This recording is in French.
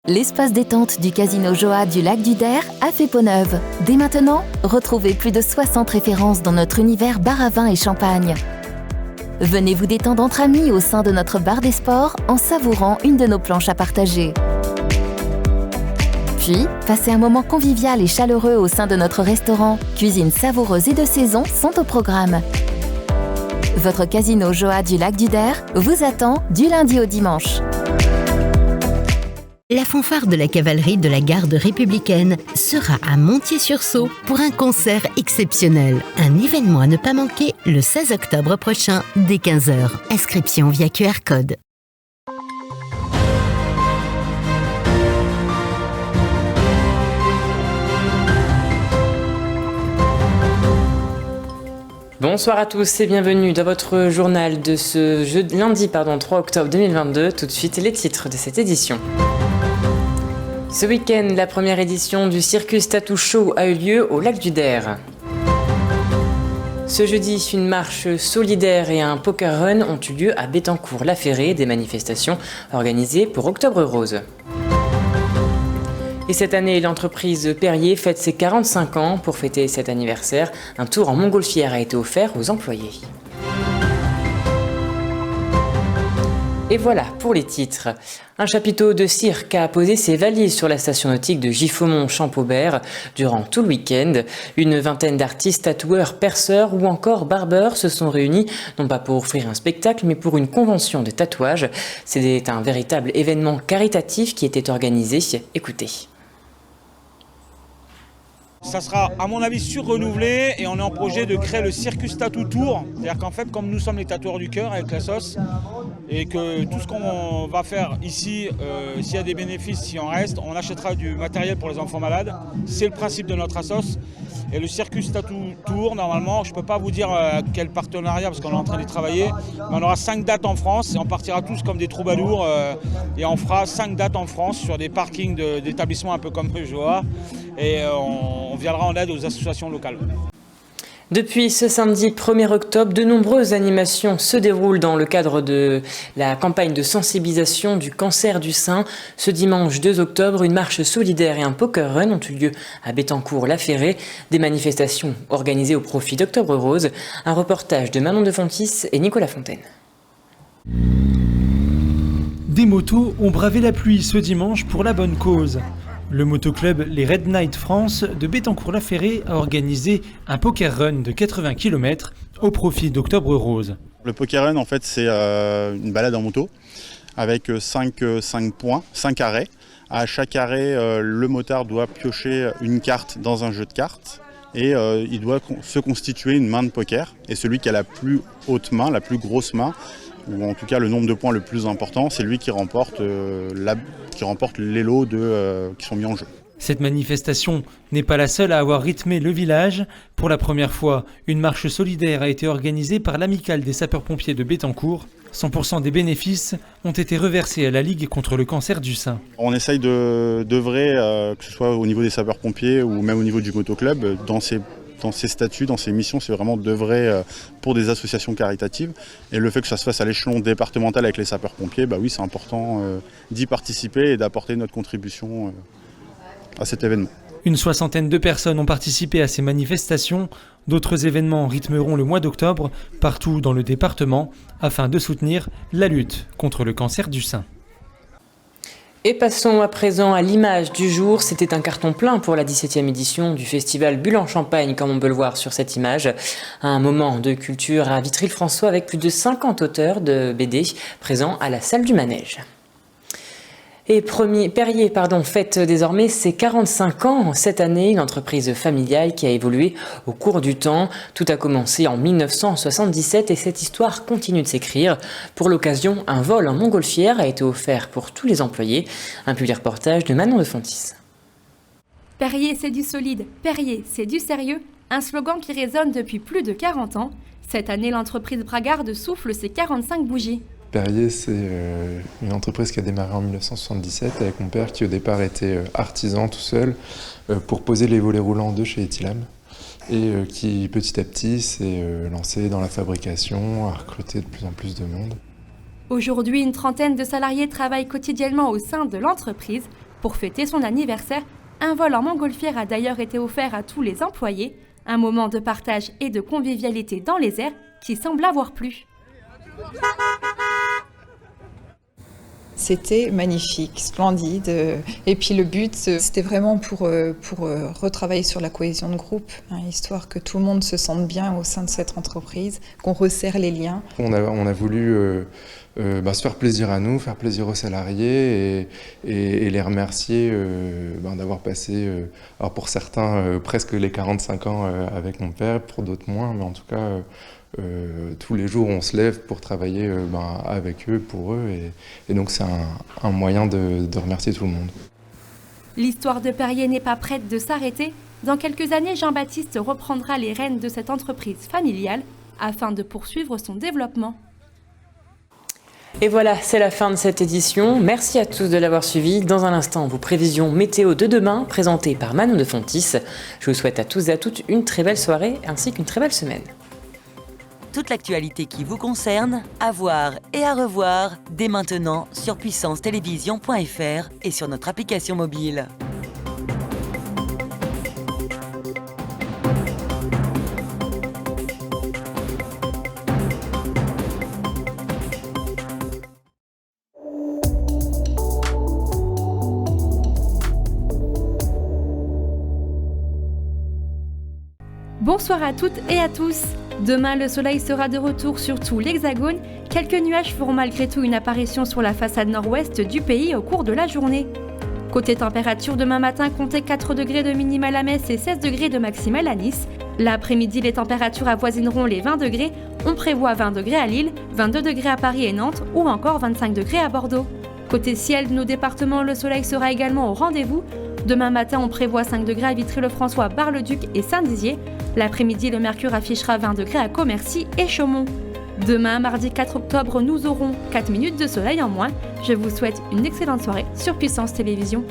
L'espace détente du Casino Joa du Lac du Der a fait peau neuve. Dès maintenant, retrouvez plus de 60 références dans notre univers bar à vin et champagne. Venez vous détendre entre amis au sein de notre bar des sports en savourant une de nos planches à partager. Puis, passez un moment convivial et chaleureux au sein de notre restaurant. Cuisine savoureuse et de saison sont au programme. Votre Casino Joa du Lac du Der vous attend du lundi au dimanche. La fanfare de la cavalerie de la garde républicaine sera à Montier-sur-Saulx pour un concert exceptionnel. Un événement à ne pas manquer le 16 octobre prochain dès 15h. Inscription via QR code. Bonsoir à tous et bienvenue dans votre journal de ce lundi 3 octobre 2022. Tout de suite les titres de cette édition. Ce week-end, la première édition du Circus Tattoo Show a eu lieu au Lac du Der. Ce jeudi, une marche solidaire et un poker run ont eu lieu à Bettencourt-la-Ferrée, des manifestations organisées pour Octobre Rose. Et cette année, l'entreprise Perrier fête ses 45 ans. Pour fêter cet anniversaire, un tour en montgolfière a été offert aux employés. Et voilà pour les titres. Un chapiteau de cirque a posé ses valises sur la station nautique de Giffaumont-Champaubert durant tout le week-end. Une vingtaine d'artistes, tatoueurs, perceurs ou encore barbeurs se sont réunis, non pas pour offrir un spectacle, mais pour une convention de tatouage. C'était un véritable événement caritatif qui était organisé. Écoutez. Ça sera à mon avis sur-renouvelé et on est en projet de créer le Circus Tattoo Tour. C'est-à-dire qu'en fait, comme nous sommes les tatoueurs du cœur avec la sauce, et que tout ce qu'on va faire ici, s'il y a des bénéfices, si on reste, on achètera du matériel pour les enfants malades. C'est le principe de notre assos. Et le Circus Tattoo Tour, normalement, je ne peux pas vous dire quel partenariat parce qu'on est en train d'y travailler, mais on aura 5 dates en France et on partira tous comme des troubadours et on fera 5 dates en France sur des parkings d'établissements un peu comme Joa et on viendra en aide aux associations locales. Depuis ce samedi 1er octobre, de nombreuses animations se déroulent dans le cadre de la campagne de sensibilisation du cancer du sein. Ce dimanche 2 octobre, une marche solidaire et un poker run ont eu lieu à Bettencourt-la-Ferrée. Des manifestations organisées au profit d'Octobre Rose. Un reportage de Manon de Fontis et Nicolas Fontaine. Des motos ont bravé la pluie ce dimanche pour la bonne cause. Le motoclub Les Red Knights France de Bettencourt-la-Ferrée a organisé un poker run de 80 km au profit d'Octobre Rose. Le poker run, en fait, c'est une balade en moto avec 5 points, 5 arrêts. À chaque arrêt, le motard doit piocher une carte dans un jeu de cartes et il doit se constituer une main de poker. Et celui qui a la plus haute main, la plus grosse main, ou en tout cas le nombre de points le plus important, c'est lui qui remporte les lots qui sont mis en jeu. Cette manifestation n'est pas la seule à avoir rythmé le village. Pour la première fois, une marche solidaire a été organisée par l'amicale des sapeurs-pompiers de Bettencourt. 100% des bénéfices ont été reversés à la Ligue contre le cancer du sein. On essaye d'œuvrer, que ce soit au niveau des sapeurs-pompiers ou même au niveau du motoclub, dans ses statuts, dans ses missions, c'est vraiment d'œuvrer pour des associations caritatives. Et le fait que ça se fasse à l'échelon départemental avec les sapeurs-pompiers, oui, c'est important d'y participer et d'apporter notre contribution à cet événement. Une soixantaine de personnes ont participé à ces manifestations. D'autres événements rythmeront le mois d'octobre partout dans le département afin de soutenir la lutte contre le cancer du sein. Et passons à présent à l'image du jour. C'était un carton plein pour la 17e édition du festival Bulle en Champagne, comme on peut le voir sur cette image. Un moment de culture à Vitry-le-François avec plus de 50 auteurs de BD présents à la salle du Manège. Et Perrier fête désormais ses 45 ans cette année, une entreprise familiale qui a évolué au cours du temps. Tout a commencé en 1977 et cette histoire continue de s'écrire. Pour l'occasion, un vol en montgolfière a été offert pour tous les employés. Un public reportage de Manon de Fontis. Perrier, c'est du solide. Perrier, c'est du sérieux. Un slogan qui résonne depuis plus de 40 ans. Cette année, l'entreprise Bragarde souffle ses 45 bougies. Perrier, c'est une entreprise qui a démarré en 1977 avec mon père qui au départ était artisan tout seul pour poser les volets roulants de chez Etilam et qui petit à petit s'est lancé dans la fabrication, a recruté de plus en plus de monde. Aujourd'hui, une trentaine de salariés travaillent quotidiennement au sein de l'entreprise. Pour fêter son anniversaire, un vol en montgolfière a d'ailleurs été offert à tous les employés, un moment de partage et de convivialité dans les airs qui semble avoir plu. C'était magnifique, splendide. Et puis le but, c'était vraiment pour retravailler sur la cohésion de groupe, histoire que tout le monde se sente bien au sein de cette entreprise, qu'on resserre les liens. On a voulu se faire plaisir à nous, faire plaisir aux salariés et les remercier d'avoir passé, alors pour certains, presque les 45 ans avec mon père, pour d'autres moins, mais en tout cas... tous les jours on se lève pour travailler avec eux, pour eux, et donc c'est un moyen de remercier tout le monde. L'histoire de Perrier n'est pas prête de s'arrêter. Dans quelques années, Jean-Baptiste reprendra les rênes de cette entreprise familiale afin de poursuivre son développement. Et voilà, c'est la fin de cette édition. Merci à tous de l'avoir suivi. Dans un instant, vos prévisions météo de demain, présentées par Manon de Fontis. Je vous souhaite à tous et à toutes une très belle soirée ainsi qu'une très belle semaine. Toute l'actualité qui vous concerne, à voir et à revoir dès maintenant sur puissancetélévision.fr et sur notre application mobile. Bonsoir à toutes et à tous. Demain, le soleil sera de retour sur tout l'Hexagone. Quelques nuages feront malgré tout une apparition sur la façade nord-ouest du pays au cours de la journée. Côté température, demain matin, comptez 4 degrés de minimale à Metz et 16 degrés de maximale à Nice. L'après-midi, les températures avoisineront les 20 degrés. On prévoit 20 degrés à Lille, 22 degrés à Paris et Nantes ou encore 25 degrés à Bordeaux. Côté ciel de nos départements, le soleil sera également au rendez-vous. Demain matin, on prévoit 5 degrés à Vitry-le-François, Bar-le-Duc et Saint-Dizier. L'après-midi, le mercure affichera 20 degrés à Commercy et Chaumont. Demain, mardi 4 octobre, nous aurons 4 minutes de soleil en moins. Je vous souhaite une excellente soirée sur Puissance Télévision.